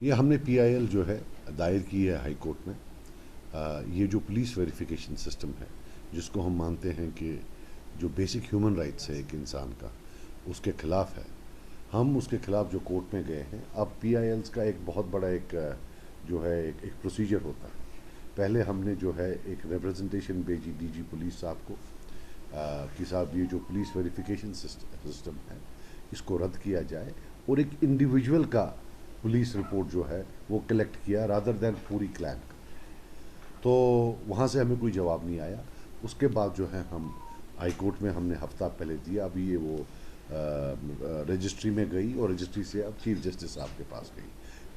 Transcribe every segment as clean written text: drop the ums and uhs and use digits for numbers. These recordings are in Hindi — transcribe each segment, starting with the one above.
ये हमने पीआईएल जो है दायर की है हाई कोर्ट में। ये जो पुलिस वेरिफिकेशन सिस्टम है, जिसको हम मानते हैं कि जो बेसिक ह्यूमन राइट्स है एक इंसान का, उसके खिलाफ है। हम उसके खिलाफ जो कोर्ट में गए हैं। अब पीआईएल्स का एक बहुत बड़ा एक जो है एक प्रोसीजर होता है। पहले हमने जो है एक रिप्रेजेंटेशन भेजी डीजी पुलिस साहब को कि साहब ये जो पुलिस वेरिफिकेशन सिस्टम है इसको रद्द किया जाए, और एक इंडिविजुअल का पुलिस रिपोर्ट जो है वो कलेक्ट किया रादर देन पूरी क्लैन का। तो वहाँ से हमें कोई जवाब नहीं आया। उसके बाद जो है हम हाई कोर्ट में हमने हफ्ता पहले दिया। अभी ये वो रजिस्ट्री में गई और रजिस्ट्री से अब चीफ जस्टिस साहब के पास गई।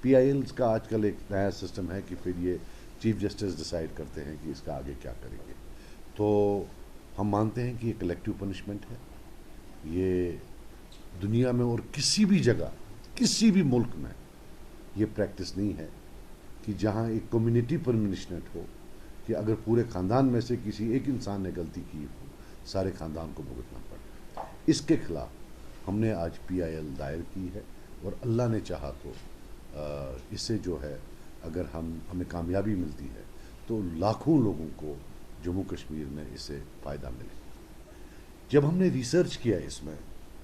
पीआईएल्स का आजकल एक नया सिस्टम है कि फिर ये चीफ जस्टिस डिसाइड करते हैं कि इसका आगे क्या करेंगे। तो हम मानते हैं कि ये कलेक्टिव पनिशमेंट है। ये दुनिया में और किसी भी जगह, किसी भी मुल्क में ये प्रैक्टिस नहीं है कि जहाँ एक कम्युनिटी पनिशमेंट हो कि अगर पूरे ख़ानदान में से किसी एक इंसान ने गलती की हो, सारे ख़ानदान को भुगतना पड़े। इसके खिलाफ हमने आज पीआईएल दायर की है, और अल्लाह ने चाहा तो इससे जो है अगर हमें कामयाबी मिलती है तो लाखों लोगों को जम्मू कश्मीर में इससे फ़ायदा मिले। जब हमने रिसर्च किया इसमें,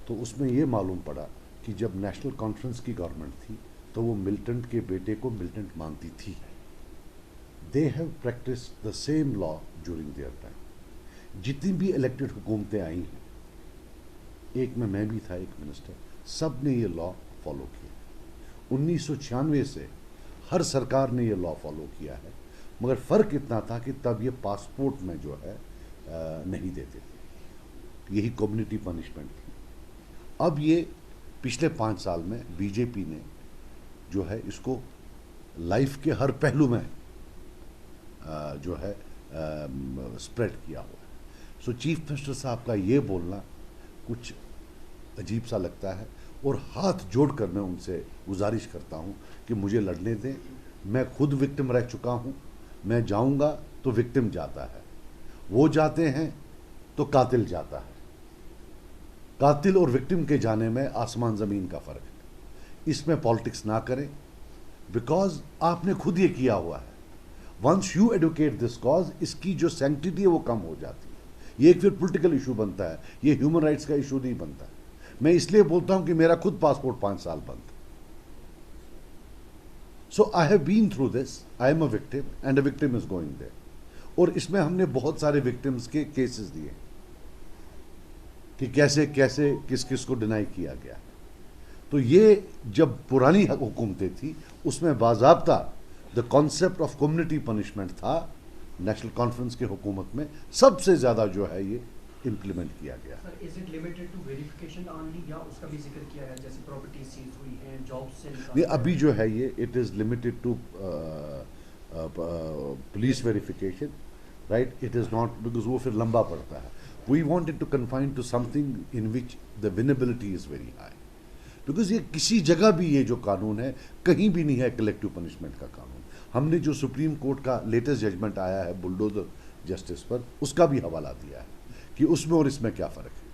तो उसमें ये मालूम पड़ा कि जब नेशनल कॉन्फ्रेंस की गवर्नमेंट थी तो वो मिलिटेंट के बेटे को मिलिटेंट मानती थी। They have practice the same law during their time. जितनी भी इलेक्टेड हुकूमतें आई हैं, एक में मैं भी था, एक मिनिस्टर, सब ने ये लॉ फॉलो किया। 1996 से हर सरकार ने ये लॉ फॉलो किया है, मगर फ़र्क इतना था कि तब ये पासपोर्ट में जो है नहीं देते थे। यही कम्युनिटी पनिशमेंट थी। अब ये पिछले 5 साल में बीजेपी ने जो है इसको लाइफ के हर पहलू में जो है स्प्रेड किया हुआ है। सो चीफ मिनिस्टर साहब का ये बोलना कुछ अजीब सा लगता है, और हाथ जोड़कर मैं उनसे गुजारिश करता हूँ कि मुझे लड़ने दें। मैं खुद विक्टिम रह चुका हूँ। मैं जाऊँगा तो विक्टिम जाता है, वो जाते हैं तो कातिल जाता है। कातिल और विक्टिम के जाने में आसमान ज़मीन का फ़र्क है। इसमें पॉलिटिक्स ना करें, बिकॉज आपने खुद ये किया हुआ है। Once you advocate this cause, इसकी जो सैंक्टिटी है वो कम हो जाती है। ये एक फिर पॉलिटिकल इशू बनता है, ये ह्यूमन राइट्स का इशू नहीं बनता है। मैं इसलिए बोलता हूं कि मेरा खुद पासपोर्ट 5 साल बंद था। So I have been through this, I am a victim and a victim is going there. और इसमें हमने बहुत सारे विक्टिम्स के केसेस दिए कि कैसे कैसे किस किस को डिनाई किया गया। तो ये जब पुरानी हुकूमतें थी उसमें बाज़ाब्ता the concept of community punishment था। नेशनल कॉन्फ्रेंस की हुकूमत में सबसे ज़्यादा जो है ये इम्प्लीमेंट किया गया। Sir, is it limited to verification only, या उसका भी जिक्र किया है, जैसे प्रॉपर्टी सीज हुई है, जॉब्स से नहीं, अभी जो है ये it is limited to police verification, right. It is not, because वो फिर लंबा पड़ता है। We wanted to confine to something in which the vulnerability is very high, because ये किसी जगह भी ये जो कानून है कहीं भी नहीं है कलेक्टिव पनिशमेंट का कानून। हमने जो सुप्रीम कोर्ट का लेटेस्ट जजमेंट आया है बुलडोजर जस्टिस पर, उसका भी हवाला दिया है कि उसमें और इसमें क्या फ़र्क है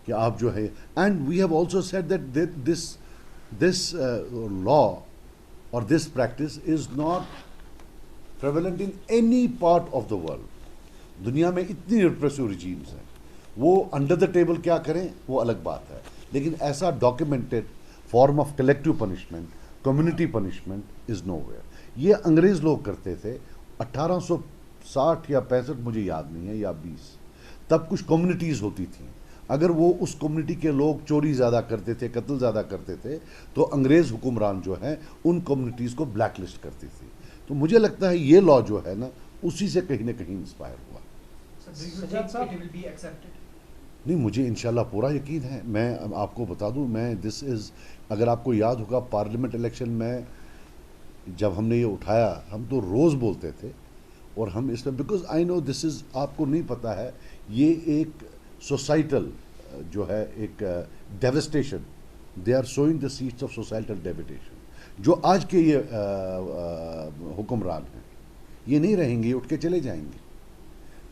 कि आप जो है। And we have also said that this law और this practice is not prevalent in any part of the world. दुनिया में इतनी रिप्रेसिव रिजीम्स हैं, वो अंडर द टेबल क्या करें वो अलग बात है, लेकिन ऐसा documented form of collective punishment, community punishment is nowhere. ये अंग्रेज़ लोग करते थे 1860 या 65, मुझे याद नहीं है, या 20। तब कुछ कम्युनिटीज़ होती थी। अगर वो उस कम्युनिटी के लोग चोरी ज़्यादा करते थे, कत्ल ज़्यादा करते थे, तो अंग्रेज़ हुक्मरान जो है उन कम्युनिटीज़ को ब्लैक लिस्ट करती थी। तो मुझे लगता है ये लॉ जो है ना, उसी से कहीं ना कहीं इंस्पायर हुआ। नहीं, मुझे इंशाल्लाह पूरा यकीन है। मैं आपको बता दूं, मैं दिस इज़, अगर आपको याद होगा पार्लियामेंट इलेक्शन में जब हमने ये उठाया, हम तो रोज़ बोलते थे। और हम इसमें, because I know this is, आपको नहीं पता है, ये एक सोसाइटल जो है एक devastation, they are sowing the seeds of societal devastation. जो आज के ये हुक्मरान हैं ये नहीं रहेंगे, ये उठ के चले जाएंगे।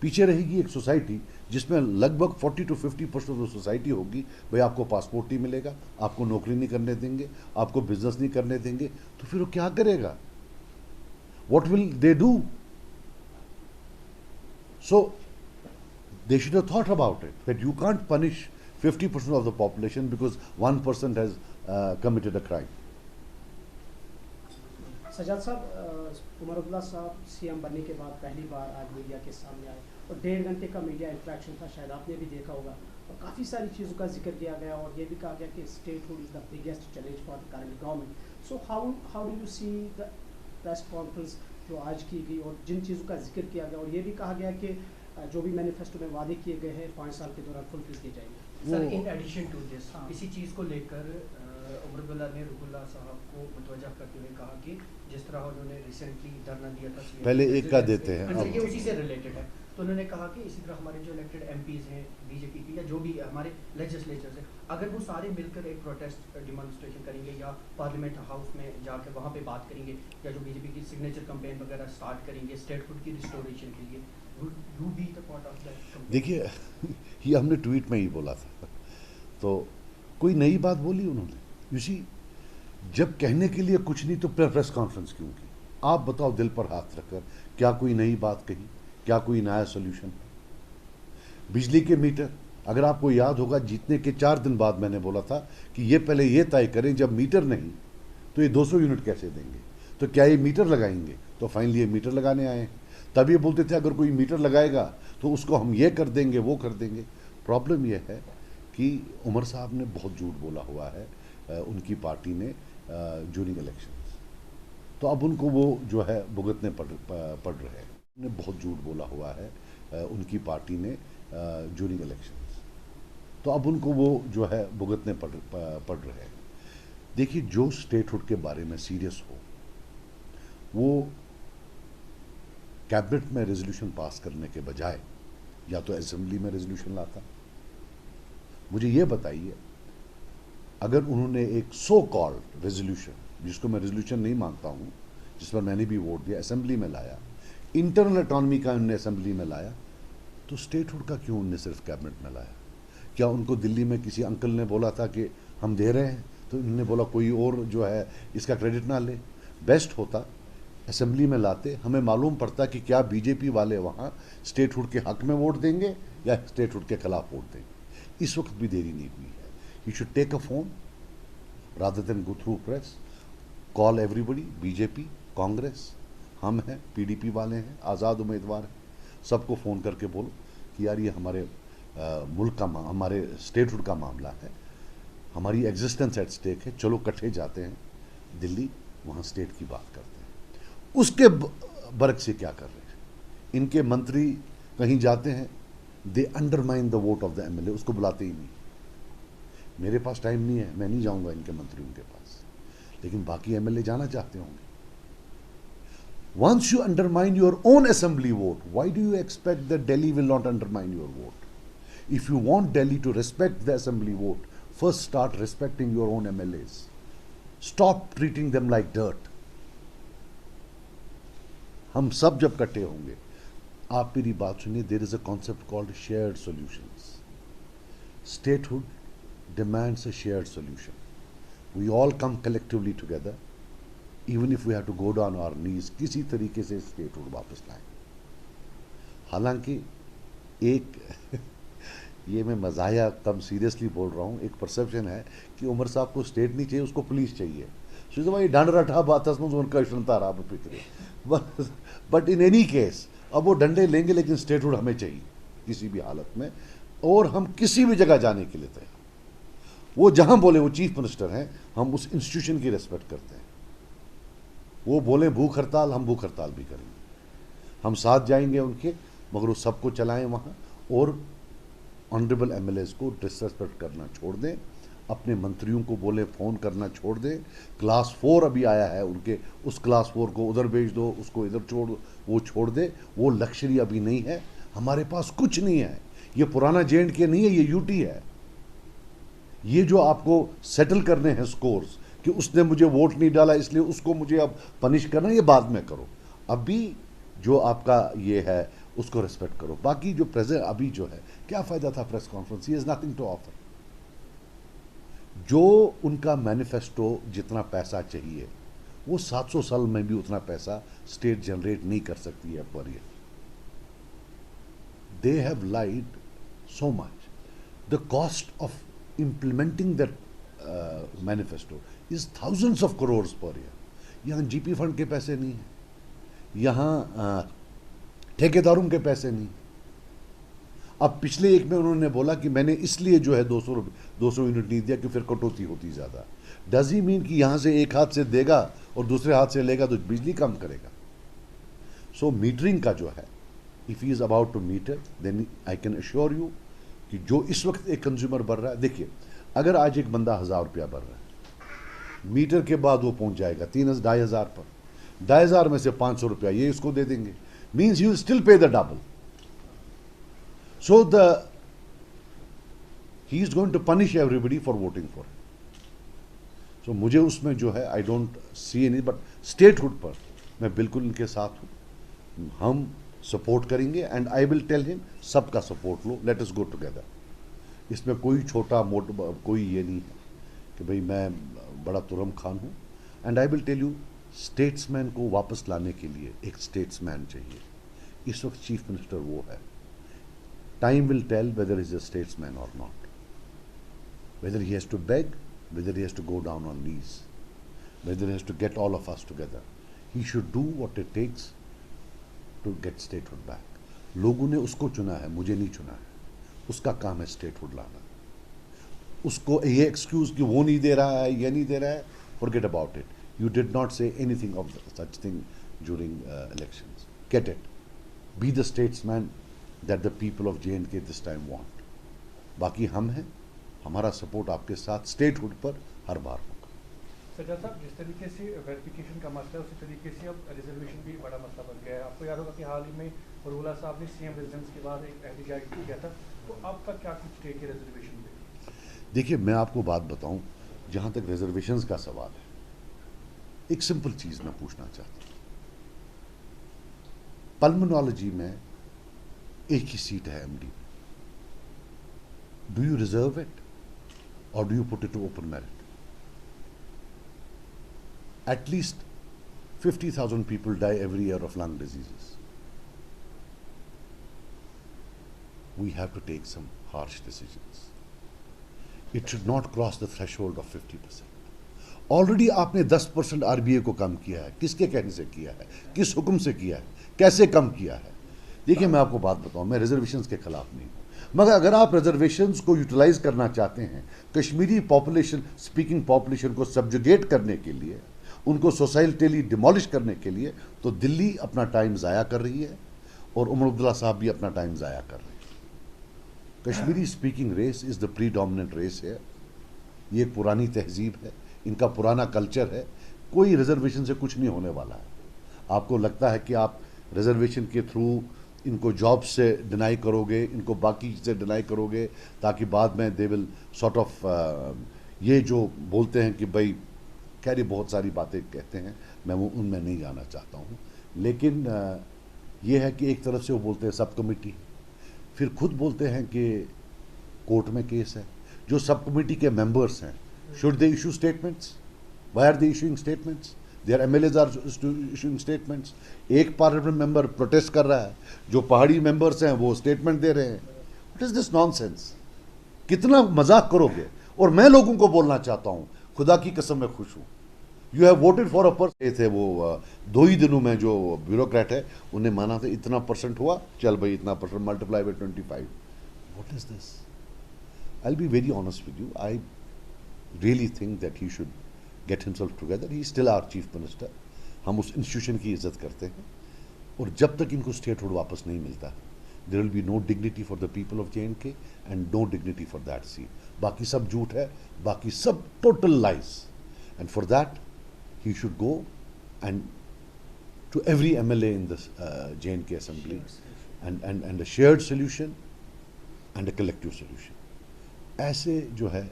पीछे रहेगी एक सोसाइटी जिसमें लगभग 40 to 50% ऑफ सोसाइटी होगी, भाई आपको पासपोर्ट नहीं मिलेगा, आपको नौकरी नहीं करने देंगे, आपको बिजनेस नहीं करने देंगे, तो फिर वो क्या करेगा? What will they do? So they should have thought about it, that you can't punish 50% of the population because one person has committed a crime. Sajjad साहब, उमर अब्दुल्ला साहब सीएम बनने के बाद पहली बार आज मीडिया के सामने आए और 1.5 घंटे का मीडिया इंटरेक्शन था, शायद आपने भी देखा होगा, और काफ़ी सारी चीज़ों का जिक्र किया गया और ये भी कहा गया कि statehood is the biggest challenge for the current government. So how do you see the press conference जो आज की गई और जिन चीज़ों का जिक्र किया गया, और ये भी कहा गया कि जो भी मैनिफेस्टो में वादे किए गए हैं 5 साल के दौरान फुलफिल किए जाएंगे। Sir, in addition to this इसी चीज़ को लेकर उमर अब्दुल्ला ने रुहुल्लाह साहब को मुतवज्जा करते हुए कहा कि जिस तरह उन्होंने रिसेंटली धरना दिया था, पहले एक का देते हैं, ये उसी से रिलेटेड है, तो उन्होंने कहा कि इसी तरह हमारे जो इलेक्टेड एमपीज हैं बीजेपी के या जो भी हमारे लेजिस्लेचर्स हैं, अगर वो सारे मिलकर एक प्रोटेस्ट डिमॉन्स्ट्रेशन करेंगे या पार्लियामेंट हाउस में जाकर वहाँ पे बात करेंगे या जो बीजेपी की सिग्नेचर कैंपेन वगैरह स्टार्ट करेंगे स्टेटहुड की रिस्टोरेशन के लिए, you be the part of that? देखिए, ये हमने ट्वीट में ही बोला था, तो कोई नई बात बोली उन्होंने? यू सी, जब कहने के लिए कुछ नहीं तो प्रेस कॉन्फ्रेंस क्यों की? आप बताओ, दिल पर हाथ रखकर, क्या कोई नई बात कही? क्या कोई नया सोल्यूशन? बिजली के मीटर, अगर आपको याद होगा, जीतने के 4 दिन बाद मैंने बोला था कि ये पहले ये तय करें, जब मीटर नहीं तो ये 200 यूनिट कैसे देंगे, तो क्या ये मीटर लगाएंगे? तो फाइनली ये मीटर लगाने आए। तब ये बोलते थे अगर कोई मीटर लगाएगा तो उसको हम ये कर देंगे, वो कर देंगे। प्रॉब्लम ये है कि उमर साहब ने बहुत झूठ बोला हुआ है, उनकी पार्टी ने ड्यूरिंग इलेक्शंस, तो अब उनको वो जो है भुगतने पड़ रहे हैं। ने बहुत झूठ बोला हुआ है उनकी पार्टी ने ड्यूरिंग इलेक्शंस, तो अब उनको वो जो है भुगतने पड़ रहे हैं। देखिए, जो स्टेटहुड के बारे में सीरियस हो वो कैबिनेट में रेजोल्यूशन पास करने के बजाय या तो असेंबली में रेजोल्यूशन लाता। मुझे ये बताइए, अगर उन्होंने एक सो कॉल्ड रेजोल्यूशन, जिसको मैं रेजोल्यूशन नहीं मानता हूं, जिस पर मैंने भी वोट दिया, असेंबली में लाया, इंटरनल अटॉनमी का उन्होंने असेंबली में लाया, तो स्टेटहुड का क्यों उन्होंने सिर्फ कैबिनेट में लाया? क्या उनको दिल्ली में किसी अंकल ने बोला था कि हम दे रहे हैं, तो उन्होंने बोला कोई और जो है इसका क्रेडिट ना ले? बेस्ट होता असेंबली में लाते, हमें मालूम पड़ता कि क्या बीजेपी वाले वहाँ स्टेटहुड के हक में वोट देंगे या स्टेटहुड के खिलाफ वोट देंगे। इस वक्त भी देरी नहीं हुई है। You should take a phone rather than go through press, call everybody, BJP, Congress, हम हैं, पीडीपी वाले हैं, आज़ाद उम्मीदवार हैं, सबको फ़ोन करके बोलो कि यार ये हमारे मुल्क का हमारे स्टेटहुड का मामला है, हमारी एग्जिस्टेंस एट स्टेक है, चलो इकट्ठे जाते हैं दिल्ली, वहाँ स्टेट की बात करते हैं। उसके बर्क से क्या कर रहे हैं इनके मंत्री? कहीं जाते हैं, they undermine the vote of the MLA, उसको बुलाते ही नहीं। मेरे पास टाइम नहीं है, मैं नहीं जाऊंगा इनके मंत्रियों के पास, लेकिन बाकी एमएलए जाना चाहते होंगे। Once you undermine your own assembly vote, why do you expect that Delhi will not undermine your vote? If you want Delhi to respect the assembly vote, first start respecting your own MLAs. Stop treating them like dirt. हम सब जब इकट्ठे होंगे, आप मेरी बात सुनिए, there is a concept called shared solutions. Statehood demands a shared solution. We all come collectively together, even if we have to go down our knees, किसी तरीके से स्टेटहुड वापस लाएं। हालांकि एक ये मैं मज़ाया कम सीरियसली बोल रहा हूँ, एक परसेप्शन है कि उमर साहब को स्टेट नहीं चाहिए, उसको पुलिस चाहिए। सो भाई डंड रठा बात उनका रहा पिछले, बट इन एनी केस अब वो डंडे लेंगे, लेकिन स्टेटहुड हमें चाहिए किसी भी हालत में, और हम किसी भी जगह जाने के लिए तैयार। वो जहाँ बोले, वो चीफ मिनिस्टर हैं, हम उस इंस्टीट्यूशन की रेस्पेक्ट करते हैं। वो बोले भूख हड़ताल, हम भूख हड़ताल भी करेंगे, हम साथ जाएंगे उनके, मगर वो सबको चलाएं वहाँ, और ऑनरेबल एमएलएज को डिसरेस्पेक्ट करना छोड़ दें, अपने मंत्रियों को बोले फ़ोन करना छोड़ दें। क्लास 4 अभी आया है उनके, उस क्लास 4 को उधर भेज दो, उसको इधर छोड़ दो, वो छोड़ दे। वो लक्ष्य अभी नहीं है, हमारे पास कुछ नहीं है। ये पुराना J&K नहीं है, ये यूटी है। ये जो आपको सेटल करने हैं स्कोर्स कि उसने मुझे वोट नहीं डाला इसलिए उसको मुझे अब पनिश करना, ये बाद में करो। अभी जो आपका ये है उसको रिस्पेक्ट करो। बाकी जो प्रेजेंट अभी जो है, क्या फ़ायदा था press conference, he is nothing to offer. जो उनका मैनिफेस्टो जितना पैसा चाहिए वो 700 साल में भी उतना पैसा स्टेट जनरेट नहीं कर सकती है per year. They have lied so much, the cost of implementing that manifesto is thousands of crores per year. यहाँ जीपी फंड के पैसे नहीं है, यहाँ ठेकेदारों के पैसे नहीं। अब पिछले एक में उन्होंने बोला कि मैंने इसलिए जो है 200 यूनिट नहीं दिया कि फिर कटौती होती ज़्यादा। डज ही मीन कि यहाँ से एक हाथ से देगा और दूसरे हाथ से लेगा तो बिजली कम करेगा? सो मीटरिंग का जो है, if he is about to meter, then I can assure you कि जो इस वक्त एक कंज्यूमर भर रहा है, देखिए अगर आज एक बंदा 1000 रुपया भर रहा है, मीटर के बाद वो पहुंच जाएगा 2,500 पर, 2,500 में से 500 रुपया ये इसको दे देंगे, means you still pay the double. So he is going to punish everybody for voting for. So मुझे उसमें जो है I don't see any, but statehood पर मैं बिल्कुल इनके साथ हूँ। हम सपोर्ट करेंगे and I will tell him सबका सपोर्ट लो, लेट अस गो टुगेदर। इसमें कोई छोटा मोटा कोई ये नहीं है कि भाई मैं बड़ा तुरम खान हूँ। And I will tell you, statesman को वापस लाने के लिए एक स्टेट्समैन चाहिए। इस वक्त चीफ मिनिस्टर वो है। Time will tell whether is a statesman और not, whether he has to beg, whether he has to go down on knees, whether he has to get all of us together. He should do what it takes to get statehood back. लोगों ने उसको चुना है, मुझे नहीं चुना है। उसका काम है स्टेटहुड लाना। उसको ये एक्सक्यूज कि वो नहीं दे रहा है, ये नहीं दे रहा है, forget about it. You did not say anything of such thing during elections. Get it, be the statesman that the people of JNK this time want. बाकी हम हैं, हमारा सपोर्ट आपके साथ स्टेटहुड पर हर बार होगा। सज्जाद साहब, जिस तरीके से वेरिफिकेशन का मसला है उसी तरीके से अब रिजर्वेशन भी बड़ा मसला बन गया है। आपको याद होगा कि हाल ही में फरूला साहब ने CM रेजिडेंस के बाद एक एहतजाज किया था, तो आपका क्या कुछ टेक है रिजर्वेशन पे? देखिए मैं आपको बात बताऊं, जहां तक रिजर्वेशंस का सवाल है, एक सिंपल चीज मैं पूछना चाहता हूं। पल्मोनोलॉजी में एक ही सीट है MD में, डू यू रिजर्व इट और do you put it to open merit? At least 50,000 people die every year of lung diseases. We have to take some harsh decisions. It should not cross the threshold of 50%. Already आपने 10% RBA को कम किया है। किसके कहने से किया है? किस हुक्म से किया है? कैसे कम किया है? देखिए मैं आपको बात बताऊं, मैं रिजर्वेशंस के खिलाफ नहीं हूं, मगर अगर आप रिजर्वेशंस को यूटिलाइज करना चाहते हैं कश्मीरी पॉपुलेशन, स्पीकिंग पॉपुलेशन को सब्जुगेट करने के लिए, उनको सोसाइटली डिमोलिश करने के लिए, तो दिल्ली अपना टाइम ज़ाया कर रही है और उमर अब्दुल्ला साहब भी अपना टाइम ज़ाया कर रहे हैं। Kashmiri speaking race is the predominant race है। ये एक पुरानी तहजीब है, इनका पुराना कल्चर है। कोई रिजर्वेशन से कुछ नहीं होने वाला है। आपको लगता है कि आप रिजर्वेशन के थ्रू इनको जॉब से डिनाई करोगे, इनको बाकी से डिनाई करोगे, ताकि बाद में दे विल सॉर्ट ऑफ ये जो बोलते हैं कि भाई खैर बहुत सारी बातें कहते हैं, मैं वो उनमें नहीं जाना चाहता हूँ। लेकिन ये है कि एक तरफ से वो बोलते हैं सब कमेटी, फिर खुद बोलते हैं कि कोर्ट में केस है। जो सब कमेटी के मेंबर्स हैं, should they issue statements? Why are they issuing statements? Their MLAs are issuing statements. एक पार्लियामेंट मेंबर प्रोटेस्ट कर रहा है, जो पहाड़ी मेंबर्स हैं वो स्टेटमेंट दे रहे हैं। What is this nonsense? कितना मजाक करोगे? और मैं लोगों को बोलना चाहता हूँ, खुदा की कसम मैं खुश हूँ। You have voted for a person थे, वो 2 ही दिनों में जो ब्यूरोक्रेट है उन्हें माना था इतना % हुआ, चल भाई इतना % multiply by 25। What is this? I will be very honest with you, I really think that he should get himself together. He still our chief minister. हम उस इंस्टीट्यूशन की इज्जत करते हैं, और जब तक इनको स्टेटहुड वापस नहीं मिलता, there will be no dignity for the people of JNK and no dignity for that seat. बाकी सब झूठ है, बाकी सब total lies, and for that he should go and to every MLA in the JNK assembly and a shared solution and a collective solution. ऐसे जो है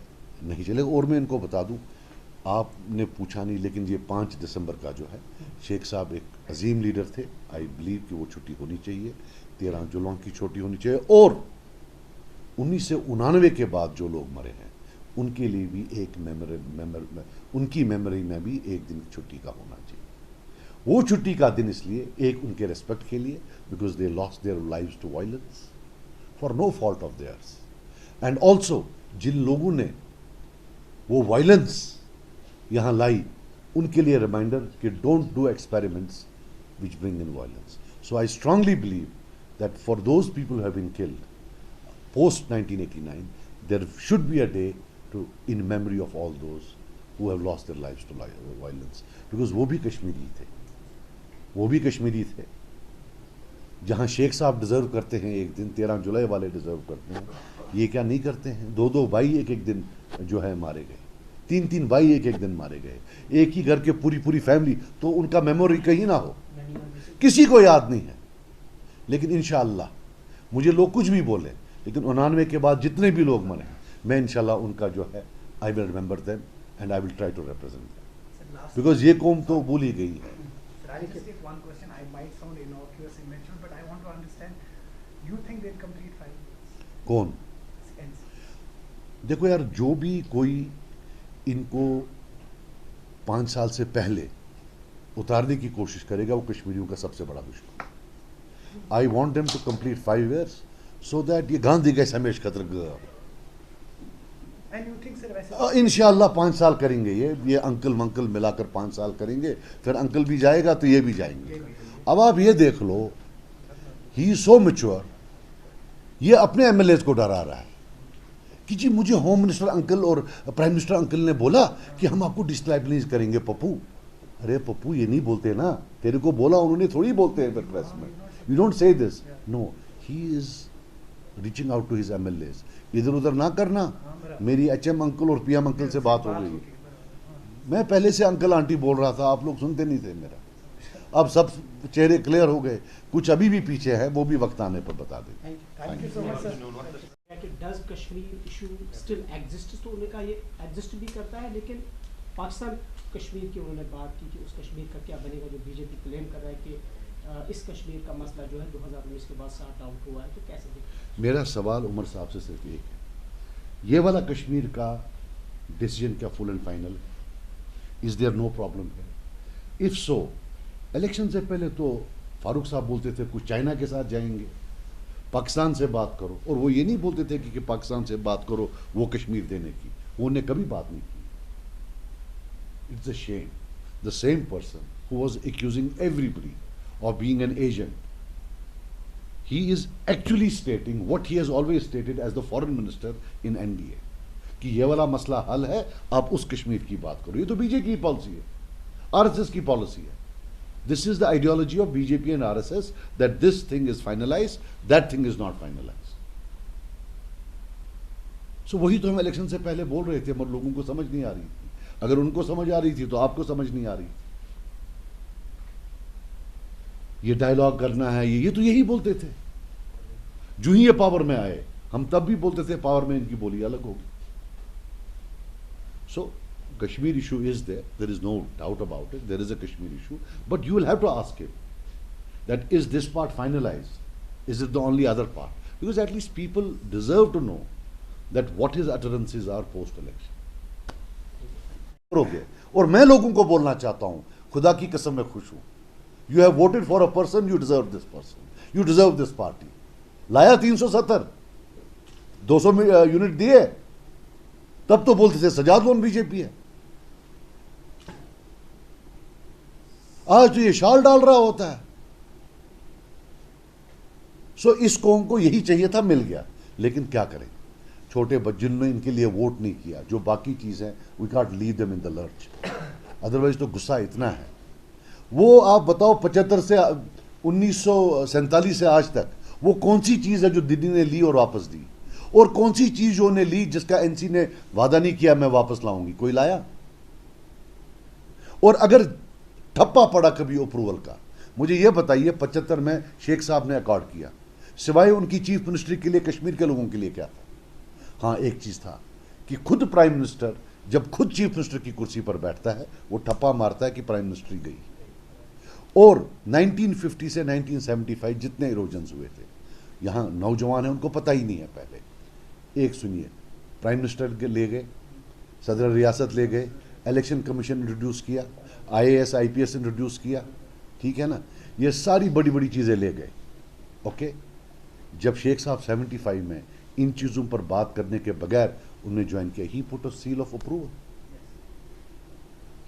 नहीं चलेगा। और मैं इनको बता दूं, आपने पूछा नहीं, लेकिन ये 5 दिसंबर का जो है, शेख साहब एक अजीम लीडर थे। आई बिलीव कि वो छुट्टी होनी चाहिए। 13 जुलाई की छुट्टी होनी चाहिए, और 1999 के बाद जो लोग मरे हैं उनके लिए भी एक उनकी मेमोरी में भी एक दिन छुट्टी का होना चाहिए। वो छुट्टी का दिन इसलिए, एक उनके रेस्पेक्ट के लिए, because they lost their lives to violence for no fault of theirs, and also जिन लोगों ने वो वायलेंस यहाँ लाई उनके लिए रिमाइंडर कि don't do experiments which bring in violence. So I strongly believe that for those people who have been killed post 1989 there should be a day to in memory of all those who have lost their lives to violence, because वो भी कश्मीरी थे, जहां शेख साहब डिजर्व करते हैं एक दिन, 13 जुलाई वाले डिजर्व करते हैं, ये क्या नहीं करते हैं? 2-2 भाई एक दिन जो है मारे गए, 3-3 भाई एक दिन मारे गए, एक ही घर के पूरी फैमिली, तो उनका मेमोरी कहीं ना हो, किसी को याद नहीं है। लेकिन इंशाअल्लाह मुझे लोग कुछ भी बोले, लेकिन 99 के बाद जितने भी लोग मरे मैं इंशाल्लाह उनका जो है I will remember them and I will try to represent them, because ये कौम तो भूल ही गई है। one question. I might sound innocuous in nature, but I want to understand. You think they'll complete 5 years? कौन? देखो यार, जो भी कोई इनको 5 साल से पहले उतारने की कोशिश करेगा वो कश्मीरियों का सबसे बड़ा दुश्मन। I want them to complete 5 years so that ये गांधी का हमेश खतर गया। And you think sir वैसे इंशाअल्लाह 5 साल करेंगे, ये अंकल वंकल मिलाकर 5 साल करेंगे, फिर अंकल भी जाएगा तो ये भी जाएंगे। अब आप ये देख लो, ही इज सो मैच्योर, ये अपने एमएलएज को डरा रहा है कि जी मुझे होम मिनिस्टर अंकल और प्राइम मिनिस्टर अंकल ने बोला कि हम आपको डिस्टेबलाइज करेंगे पप्पू। अरे पप्पू ये नहीं बोलते ना, तेरे को बोला उन्होंने, थोड़ी बोलते हैं प्रेस में। You don't say this, no, he is reaching out to his MLAs. इधर उधर ना करना। मेरी एचएम अंकल और पीएम अंकल से बात हो गई, मैं पहले से अंकल आंटी बोल रहा था, आप लोग सुनते नहीं थे मेरा। अब सब चेहरे क्लियर हो गए, कुछ अभी भी पीछे है, वो भी वक्त आने पर बता दें। Thank you so much sir. Does Kashmir issue still exist? तो उन्होंने कहा ये एग्जिस्ट भी करता है, लेकिन पाकिस्तान कश्मीर की उन्होंने बात की कि उस कश्मीर का क्या बनेगा, जो बीजेपी क्लेम कर रहा है कि इस कश्मीर का मसला जो है 2019 के बाद सॉर्ट आउट हुआ है, तो कैसे देखते? मेरा सवाल उमर साहब से सिर्फ एक है, ये वाला कश्मीर का डिसीजन क्या full and final? Is there no problem है? इफ सो, इलेक्शन से पहले तो फारूक साहब बोलते थे कुछ चाइना के साथ जाएंगे, पाकिस्तान से बात करो, और वो ये नहीं बोलते थे कि पाकिस्तान से बात करो वो कश्मीर देने की, उन्होंने कभी बात नहीं की। It's a shame, the same person who was accusing everybody of being an agent, he is actually stating what he has always stated as the foreign minister in NDA, कि ये वाला मसला हल है, आप उस कश्मीर की बात करो। ये तो बीजेपी की पॉलिसी है, आरएसएस की पॉलिसी है। This is the ideology of BJP and RSS, that this thing is finalize, that thing is not finalize. So वही तो हम इलेक्शन से पहले बोल रहे थे, मगर लोगों को समझ नहीं आ रही थी। अगर उनको समझ आ रही थी तो आपको समझ नहीं आ रही थी। ये डायलॉग करना है, ये तो यही बोलते थे जो ही ये पावर में आए। हम तब भी बोलते थे पावर में इनकी बोली अलग होगी। So Kashmir issue is there is no doubt about it, there is a Kashmir issue, but you will have to ask him that is this part finalized, is it the only other part, because at least people deserve to know that what his utterances are post election. और मैं लोगों को बोलना चाहता हूं, खुदा की कसम मैं खुश हूं, you have voted for a person, you deserve this person, you deserve this party। लाया 370, 200 यूनिट दिए, तब तो बोलते थे सजाद लोन बीजेपी है। आज तो ये शाल डाल रहा होता है। सो इस कौम को यही चाहिए था, मिल गया। लेकिन क्या करें, छोटे बच्चों ने इनके लिए वोट नहीं किया, जो बाकी चीज है we can't leave them in the lurch. Otherwise तो गुस्सा इतना है। वो आप बताओ 75 से 1947 से आज तक वो कौन सी चीज है जो दिल्ली ने ली और वापस दी, और कौन सी चीज उन्होंने ली जिसका एनसी ने वादा नहीं किया मैं वापस लाऊंगी? कोई लाया? और अगर ठप्पा पड़ा कभी अप्रूवल का, मुझे यह बताइए 75 में शेख साहब ने अकॉर्ड किया, सिवाय उनकी चीफ मिनिस्ट्री के लिए कश्मीर के लोगों के लिए क्या था? हाँ, एक चीज था कि खुद प्राइम मिनिस्टर जब खुद चीफ मिनिस्टर की कुर्सी पर बैठता है वो ठप्पा मारता है कि प्राइम मिनिस्ट्री गई। और 1950 से 1975 जितने इरोजन्स हुए थे, यहाँ नौजवान हैं उनको पता ही नहीं है पहले। एक सुनिए, प्राइम मिनिस्टर के ले गए, सदर रियासत ले गए, इलेक्शन कमीशन इंट्रोड्यूस किया, IAS IPS इंट्रोड्यूस किया, ठीक है ना, ये सारी बड़ी बड़ी चीज़ें ले गए। ओके, जब शेख साहब 75 में इन चीज़ों पर बात करने के बगैर उन्होंने ज्वाइन किया, he put a seal of approval,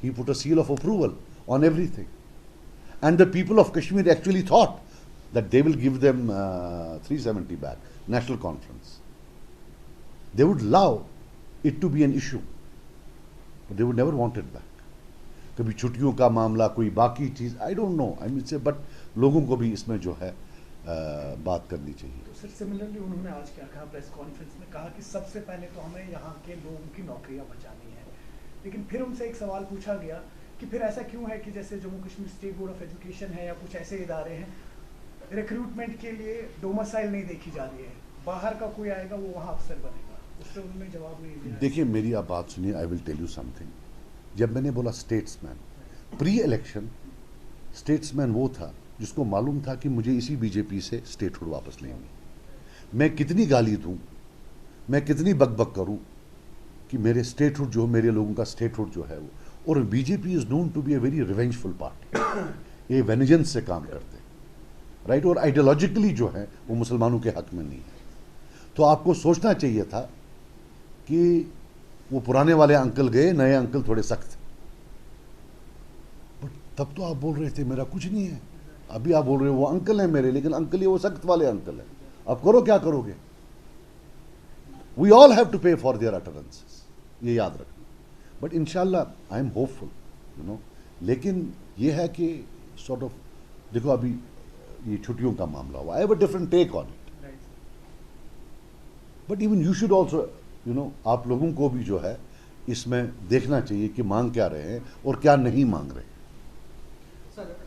he put a seal of approval on everything, and the people of Kashmir actually thought that they will give them 370 back, national conference. They would love it to be an issue, but they would never want it back. कभी छुट्टियों का मामला, कोई बाकी चीज़, I don't know, I mean से, but लोगों को भी इसमें जो है बात करनी चाहिए। तो सर सिमिलरली उन्होंने आज क्या कहा प्रेस कॉन्फ्रेंस में, कहा कि सबसे पहले तो हमें यहाँ के लोगों की नौकरियाँ बचानी है, लेकिन फिर उनसे एक सवाल पूछा गया कि फिर ऐसा क्यों है कि जैसे Jammu Kashmir state board of education है या कुछ ऐसे इदारे हैं, रिक्रूटमेंट के लिए डोमिसाइल नहीं देखी जा रही है, बाहर का कोई आएगा वो वहाँ अफसर बनेगा। उस पर उन्होंने जवाब नहीं दिया। देखिए मेरी आप बात सुनिए, I will tell you something. जब मैंने बोला स्टेट्समैन, प्री इलेक्शन स्टेट्समैन वो था जिसको मालूम था कि मुझे इसी बीजेपी से स्टेटहुड वापस लेंगे। मैं कितनी गाली दूं, मैं कितनी बकबक करूं कि मेरे स्टेटहुड जो, मेरे लोगों का स्टेटहुड जो है वो, और BJP is known to be a very revengeful party, ये वेनिजेंस से काम करते हैं, राइट, और आइडियोलॉजिकली जो है वो मुसलमानों के हक में नहीं है। तो आपको सोचना चाहिए था कि वो पुराने वाले अंकल गए, नए अंकल थोड़े सख्त, बट तब तो आप बोल रहे थे मेरा कुछ नहीं है, अभी आप बोल रहे हो वो अंकल है मेरे, लेकिन अंकल ये वो सख्त वाले अंकल है, अब करो क्या करोगे। वी ऑल हैव टू पे फॉर देयर अटरेंसेस, ये याद रखना, बट इंशाल्लाह I am hopeful, you know. लेकिन ये है कि सॉर्ट ऑफ, देखो अभी ये छुट्टियों का मामला हुआ, I have a different take on it, but even you should also, you know, आप लोगों को भी जो है इसमें देखना चाहिए कि मांग क्या रहे हैं और क्या नहीं मांग रहे। सर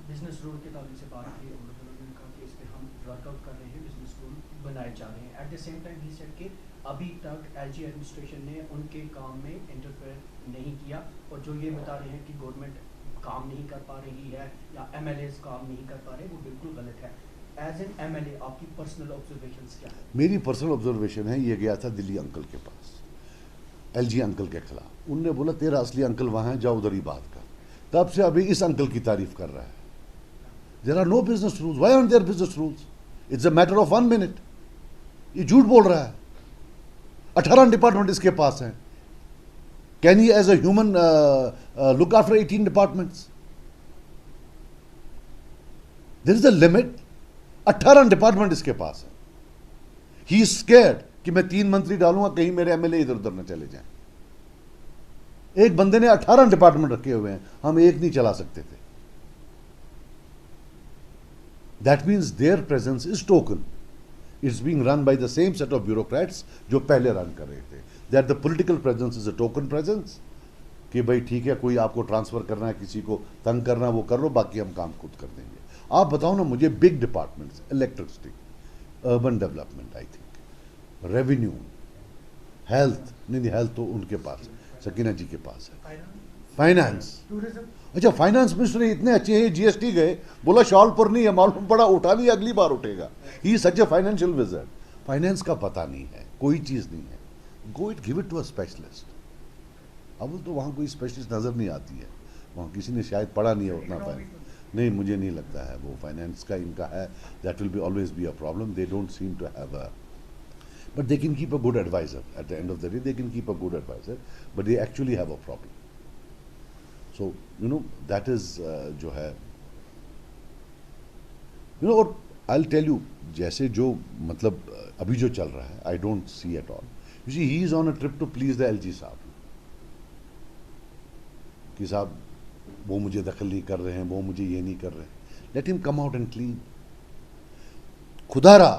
बिजनेस रूल के ताल्लुक से बात की, उन्होंने कहा कि इस पर हम वर्कआउट कर रहे हैं, बिजनेस रूल बनाए जा रहे हैं। At the same time he said कि अभी तक LG एडमिनिस्ट्रेशन ने उनके काम में इंटरफेयर नहीं किया, और जो ये बता रहे हैं कि गवर्नमेंट काम नहीं कर पा रही है या MLAs काम नहीं कर पा रहे, वो बिल्कुल गलत है। एज एन MLA आपकी पर्सनल ऑब्जर्वेशंस क्या है? मेरी पर्सनल ऑब्जर्वेशन है, ये गया था दिल्ली अंकल के पास, LG अंकल के खिलाफ, उनने बोला तेरा असली अंकल वहाँ है, जाओ उधर ही बात कर। तब से अभी इस अंकल की तारीफ कर रहा है। There are no business rules, why aren't there business rules? It's a matter of 1 minute. ये झूठ बोल रहा है। 18 डिपार्टमेंट इसके पास हैं। Can he as a human look after 18 departments? There is a limit. 18 department इसके पास है। ही इज स्कैर्ड कि मैं 3 मंत्री डालूंगा, कहीं मेरे MLA इधर उधर न चले जाएं। एक बंदे ने 18 डिपार्टमेंट रखे हुए हैं, हम एक नहीं चला सकते थे। That means there presence is token, it's being run by the same set of bureaucrats जो पहले रन कर रहे थे। That the political presence is a token presence, कि भाई ठीक है, कोई आपको ट्रांसफर करना है, किसी को तंग करना है, वो कर लो, बाकी हम काम खुद कर देंगे। आप बताओ ना मुझे, big departments, electricity, urban development, I think revenue, health, नहीं हेल्थ तो उनके पास है, सकीना जी के पास है, फाइनेंस, टूरिज्म। अच्छा फाइनेंस मिनिस्टर इतने अच्छे हैं, GST गए, बोला शॉल पर नहीं है, मालूम पड़ा उठा नहीं, अगली बार उठेगा। He such a financial wizard. Finance का पता नहीं है, कोई चीज़ नहीं है, go it, give it to a specialist. अब तो वहाँ कोई स्पेशलिस्ट नज़र नहीं आती है, वहाँ किसी ने शायद पढ़ा नहीं है उतना फाइनेंस। नहीं, मुझे नहीं लगता है वो फाइनेंस का इनका है। That will be always be a problem. They don't seem to have a, but they can keep a good advisor. At the end of the day, they can keep a good advisor, but they actually have a problem. So, you know, that is जो है, you know, और I'll tell you, जैसे जो मतलब अभी जो चल रहा है, I don't see at all. You see, he is on a trip to please the LG साहब, कि साहब वो मुझे दखल नहीं कर रहे हैं, वो मुझे ये नहीं कर रहे हैं। Let him come out and clean. खुदारा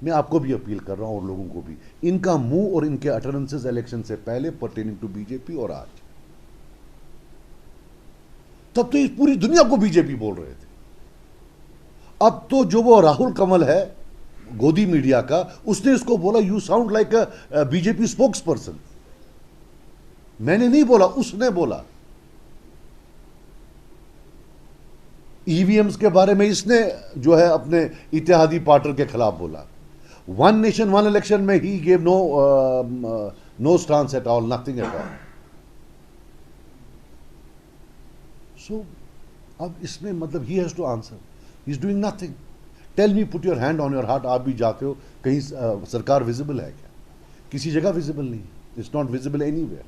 मैं आपको भी अपील कर रहा हूं और लोगों को भी, इनका मुंह और इनके अटरेंसेस इलेक्शन से पहले पर्टेनिंग टू बीजेपी और आज, तब तो इस पूरी दुनिया को बीजेपी बोल रहे थे। अब तो जो वो राहुल कमल है गोदी मीडिया का, उसने इसको बोला you sound like a BJP spokes person. मैंने नहीं बोला, उसने बोला। ईवीएम्स के बारे में इसने जो है अपने इत्तेहादी पार्टनर के खिलाफ बोला। वन नेशन वन इलेक्शन में he gave no stance at all, nothing at all. So अब इसमें मतलब he has to answer, he is doing nothing. Tell me, put your hand on your heart, आप भी जाते हो कहीं सरकार विजिबल है क्या? किसी जगह विजिबल नहीं, it's not visible anywhere.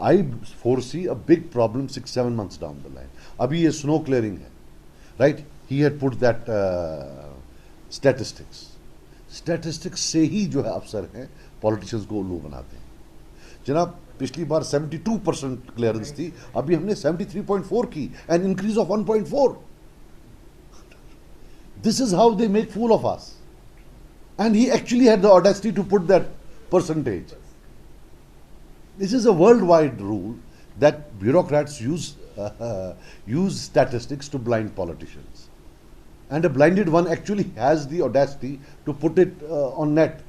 I foresee a big problem 6-7 months down the line. अभी ये स्नो क्लियरिंग है, right? He had put that statistics से ही जो है अफसर हैं पॉलिटिशियंस को उल्लू बनाते हैं। जनाब पिछली बार 72% क्लियरेंस थी, अभी हमने 73.4 की, an increase of 1.4। This is how they make fool of us. And he actually had the audacity to put that percentage. This is a worldwide rule that bureaucrats use statistics to blind politicians. And a blinded one actually has the audacity to put it on net.